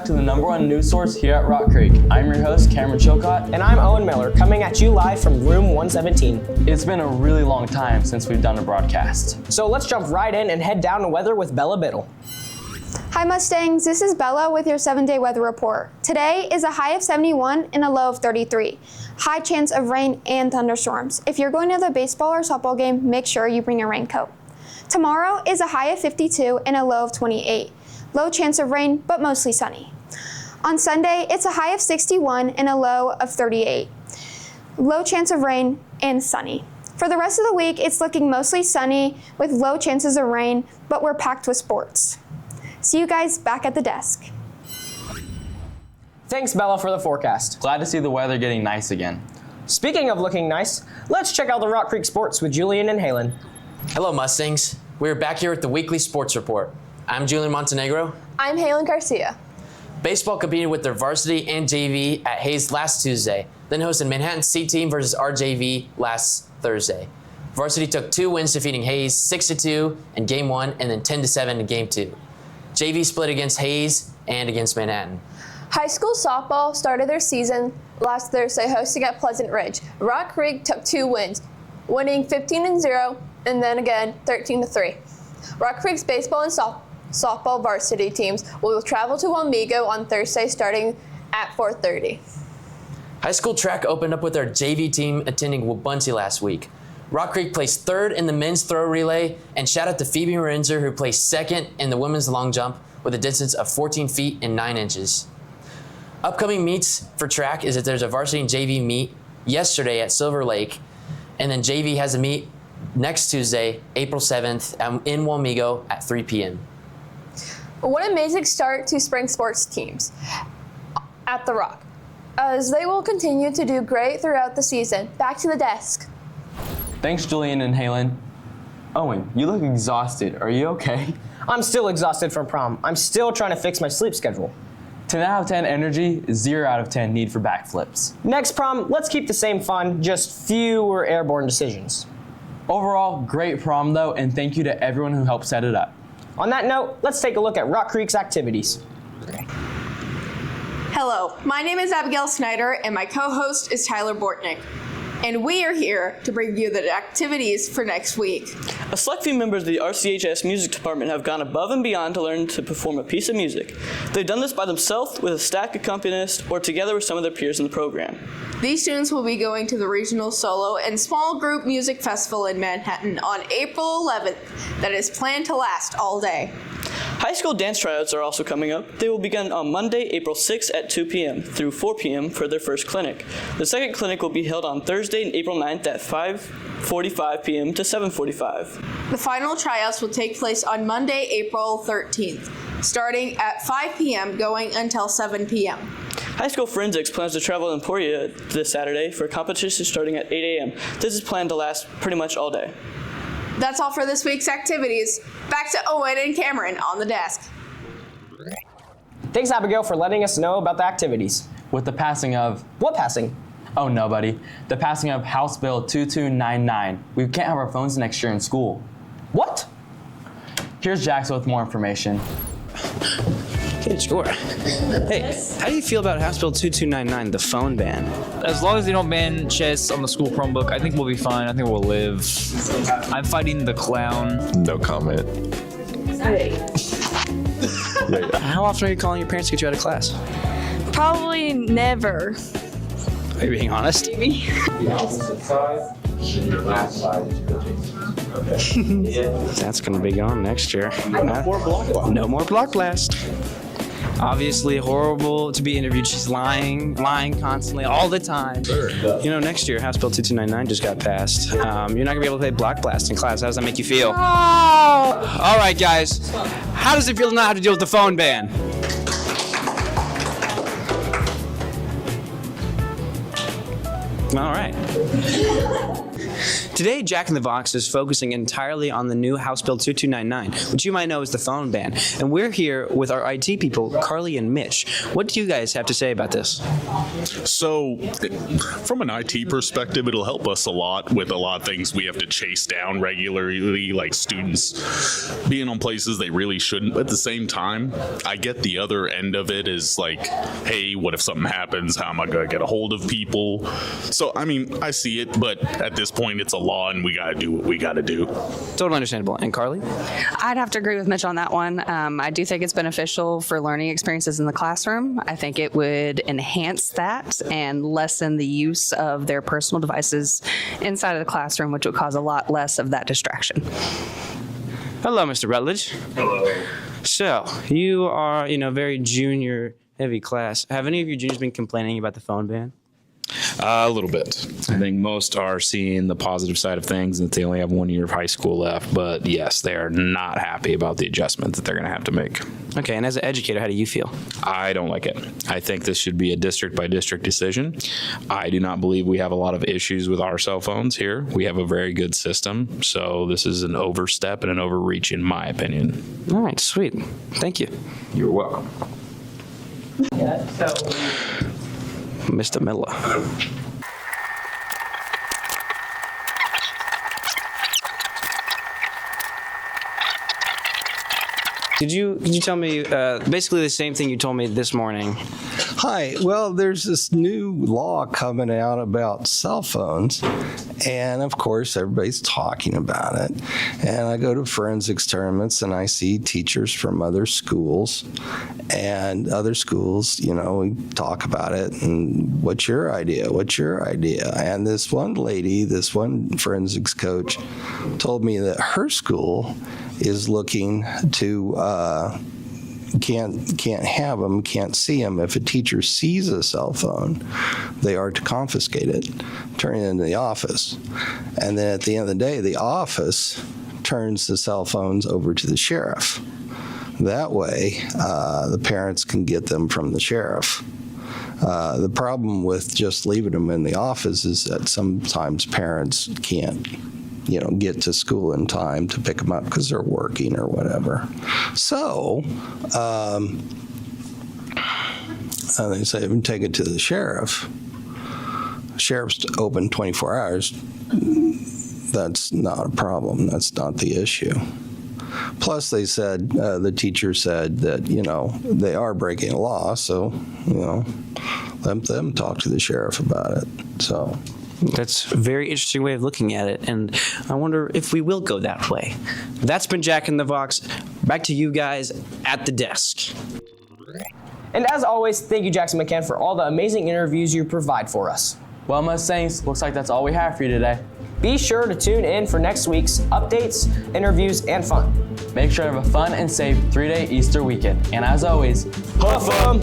to the #1 news source here at Rock Creek. I'm your host, Cameron Chilcott. And I'm Owen Miller, coming at you live from room 117. It's been a really long time since we've done a broadcast. So let's jump right in and head down to weather with Bella Bittle. Hi Mustangs, this is Bella with your 7-day weather report. Today is a high of 71 and a low of 33. High chance of rain and thunderstorms. If you're going to the baseball or softball game, make sure you bring a raincoat. Tomorrow is a high of 52 and a low of 28. Low chance of rain, but mostly sunny. On Sunday, it's a high of 61 and a low of 38. Low chance of rain and sunny. For the rest of the week, it's looking mostly sunny with low chances of rain, but we're packed with sports. See you guys back at the desk. Thanks, Bella, for the forecast. Glad to see the weather getting nice again. Speaking of looking nice, let's check out the Rock Creek sports with Julian and Halen. Hello, Mustangs. We're back here with the weekly sports report. I'm Julian Montenegro. I'm Halen Garcia. Baseball competed with their varsity and JV at Hayes last Tuesday, then hosted Manhattan C team versus RJV last Thursday. Varsity took 2 wins, defeating Hayes 6-2 in Game 1 and then 10-7 in Game 2. JV split against Hayes and against Manhattan. High school softball started their season last Thursday hosting at Pleasant Ridge. Rock Creek took 2 wins, winning 15-0 and then again 13-3. Rock Creek's baseball and softball varsity teams will travel to Wamego on Thursday starting at 4:30. High school track opened up with our JV team attending Wabunty last week. Rock Creek placed 3rd in the men's throw relay, and shout out to Phoebe Marinzer, who placed 2nd in the women's long jump with a distance of 14 feet and 9 inches. Upcoming meets for track is that there's a varsity and JV meet yesterday at Silver Lake, and then JV has a meet next Tuesday, April 7th in Wamego at 3 p.m. What an amazing start to spring sports teams at the Rock, as they will continue to do great throughout the season. Back to the desk. Thanks, Julian and Halen. Owen, you look exhausted. Are you okay? I'm still exhausted from prom. I'm still trying to fix my sleep schedule. 10 out of 10 energy, 0 out of 10 need for backflips. Next prom, let's keep the same fun, just fewer airborne decisions. Overall, great prom though, and thank you to everyone who helped set it up. On that note, let's take a look at Rock Creek's activities. Hello, my name is Abigail Schneider and my co-host is Tyler Bortnick. And we are here to bring you the activities for next week. A select few members of the RCHS music department have gone above and beyond to learn to perform a piece of music. They've done this by themselves with a stack accompanist or together with some of their peers in the program. These students will be going to the Regional Solo and Small Group Music Festival in Manhattan on April 11th that is planned to last all day. High school dance tryouts are also coming up. They will begin on Monday, April 6th at 2 p.m. through 4 p.m. for their first clinic. The second clinic will be held on Thursday, April 9th at 5:45 p.m. to 7:45. The final tryouts will take place on Monday, April 13th, starting at 5 p.m. going until 7 p.m. High School Forensics plans to travel to Emporia this Saturday for a competition starting at 8 a.m. This is planned to last pretty much all day. That's all for this week's activities. Back to Owen and Cameron on the desk. Thanks, Abigail, for letting us know about the activities. With the passing of... What passing? Oh, nobody. The passing of House Bill 2299. We can't have our phones next year in school. What? Here's Jackson with more information. Okay, sure. Hey, how do you feel about House Bill 2299, the phone ban? As long as they don't ban chess on the school Chromebook, I think we'll be fine. I think we'll live. I'm fighting the clown. No comment. How often are you calling your parents to get you out of class? Probably never. Are you being honest? Maybe. That's gonna be gone next year. No more block blast. Obviously horrible to be interviewed. She's lying constantly, all the time. You know, next year, House Bill 2299 just got passed. You're not gonna be able to play block blast in class. How does that make you feel? Oh. All right, guys. How does it feel to not have to deal with the phone ban? All right. Today, Jack in the Box is focusing entirely on the new House Bill 2299, which you might know is the phone ban. And we're here with our IT people, Carly and Mitch. What do you guys have to say about this? So, from an IT perspective, it'll help us a lot with a lot of things we have to chase down regularly, like students being on places they really shouldn't. But at the same time, I get the other end of it is like, hey, what if something happens? How am I going to get a hold of people? So, I mean, I see it, but at this point, it's a law and we got to do what we got to do. Totally understandable. And Carly? I'd have to agree with Mitch on that one. I do think it's beneficial for learning experiences in the classroom. I think it would enhance that and lessen the use of their personal devices inside of the classroom, which would cause a lot less of that distraction. Hello, Mr. Rutledge. Hello. So, you are, very junior heavy class. Have any of your juniors been complaining about the phone ban? A little bit. I think most are seeing the positive side of things and that they only have 1 year of high school left. But yes, they are not happy about the adjustment that they're going to have to make. Okay, and as an educator, how do you feel? I don't like it. I think this should be a district by district decision. I do not believe we have a lot of issues with our cell phones here. We have a very good system. So this is an overstep and an overreach in my opinion. All right, sweet. Thank you. You're welcome. Mr. Miller. Could you tell me basically the same thing you told me this morning? Hi. Well, there's this new law coming out about cell phones, and of course, everybody's talking about it. And I go to forensics tournaments, and I see teachers from other schools, and other schools, we talk about it, and what's your idea? What's your idea? And this one lady, this one forensics coach, told me that her school is looking to can't have them, can't see them. If a teacher sees a cell phone, they are to confiscate it, turn it into the office. And then at the end of the day, the office turns the cell phones over to the sheriff. That way, the parents can get them from the sheriff. The problem with just leaving them in the office is that sometimes parents can't get to school in time to pick them up because they're working or whatever. So, they say, if you take it to the sheriff, sheriff's open 24 hours. That's not a problem. That's not the issue. Plus, they said, the teacher said that, they are breaking a law, so, let them talk to the sheriff about it. So. That's a very interesting way of looking at it, and I wonder if we will go that way. That's been Jack in the Box. Back to you guys at the desk. And as always, thank you, Jackson McCann, for all the amazing interviews you provide for us. Well, Mustangs, looks like that's all we have for you today. Be sure to tune in for next week's updates, interviews, and fun. Make sure to have a fun and safe 3-day Easter weekend. And as always, huff 'em!